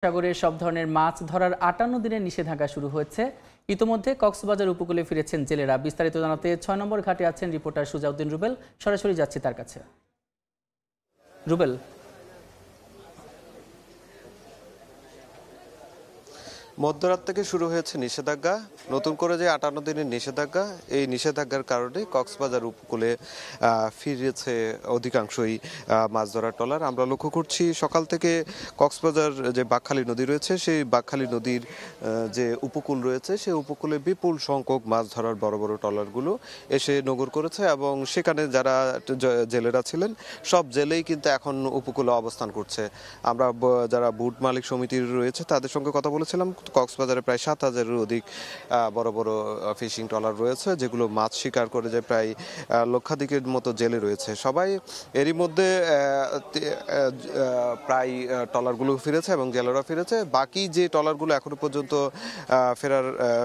সাগরে সব ধরনের মাছ ধরার ৫৮ দিনের নিষেধাজ্ঞা শুরু হয়েছে। ইতোমধ্যে কক্সবাজার উপকূলে ফিরেছেন জেলেরা। বিস্তারিত জানাতে ৬ নম্বর ঘাটে আছেন রিপোর্টার সুজাউদ্দিন রুবেল। সরাসরি যাচ্ছি তার কাছে। রুবেল, মধ্যরাত থেকে শুরু হয়েছে নিষেধাজ্ঞা। নতুন করে যে ৫৮ দিনের নিষেধাজ্ঞা, এই নিষেধাজ্ঞার কারণে কক্সবাজার উপকূলে ফিরেছে অধিকাংশই মাছ ধরার ট্রলার। আমরা লক্ষ্য করছি সকাল থেকে কক্সবাজার যে বাঁকখালী নদী রয়েছে, সেই বাঁকখালী নদীর যে উপকূল রয়েছে, সেই উপকূলে বিপুল সংখ্যক মাছ ধরার বড় বড় ট্রলারগুলো এসে নগর করেছে এবং সেখানে যারা জেলেরা ছিলেন সব জেলেই কিন্তু এখন উপকূলে অবস্থান করছে। আমরা যারা বুট মালিক সমিতির রয়েছে তাদের সঙ্গে কথা বলেছিলাম। কক্সবাজারে প্রায় ৭,০০০-এর অধিক বড় বড় ফিশিং ট্রলার রয়েছে, যেগুলো মাছ শিকার করে যে প্রায় লক্ষাধিকের মতো জেলে রয়েছে। সবাই এরই মধ্যে প্রায় ট্রলারগুলো ফিরেছে এবং জেলেরা ফিরেছে। বাকি যে ট্রলারগুলো এখনো পর্যন্ত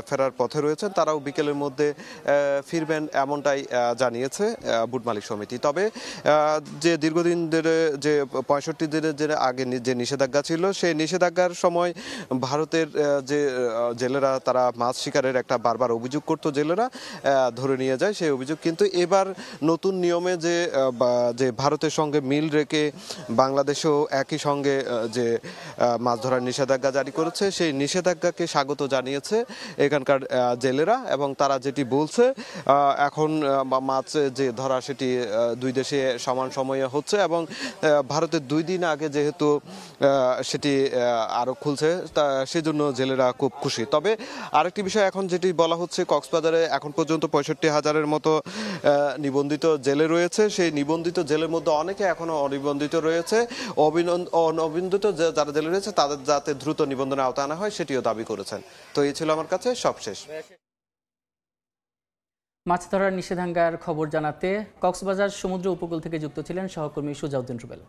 ফেরার পথে রয়েছেন, তারাও বিকেলের মধ্যে ফিরবেন এমনটাই জানিয়েছে বুট মালিক সমিতি। তবে যে দীর্ঘদিন ধরে যে ৬৫ দিনের যে আগে যে নিষেধাজ্ঞা ছিল, সেই নিষেধাজ্ঞার সময় ভারতের যে জেলেরা তারা মাছ শিকারের একটা বারবার অভিযোগ করতো, জেলেরা ধরে নিয়ে যায় সেই অভিযোগ। কিন্তু এবার নতুন নিয়মে যে ভারতের সঙ্গে মিল রেখে বাংলাদেশও একই সঙ্গে যে মাছ ধরার নিষেধাজ্ঞা জারি করেছে, সেই নিষেধাজ্ঞাকে স্বাগত জানিয়েছে এখানকার জেলেরা। এবং তারা যেটি বলছে, এখন মাছ যে ধরা সেটি দুই দেশে সমান সময়ে হচ্ছে এবং ভারতের ২ দিন আগে যেহেতু সেটি আরও খুলছে, সেজন্য জেলেরা খুব খুশি। তবে আরেকটি বিষয় এখন যেটি বলা হচ্ছে, কক্সবাজারে এখন পর্যন্ত ৬৫,০০০-এর মতো নিবন্ধিত জেলে রয়েছে। সেই নিবন্ধিত জেলের মধ্যে অনেকে এখনো অনিবন্ধিত রয়েছে। অনিবন্ধিত যারা জেলে রয়েছে তাদের যাতে দ্রুত নিবন্ধনের আওতায় আনা হয়, সেটিও দাবি করেছেন। তো এই ছিল আমার কাছে সবশেষ। মাছ ধরার নিষেধাজ্ঞার খবর জানাতে কক্সবাজার সমুদ্র উপকূল থেকে যুক্ত ছিলেন সহকর্মী সুজাউদ্দিন রুবেল।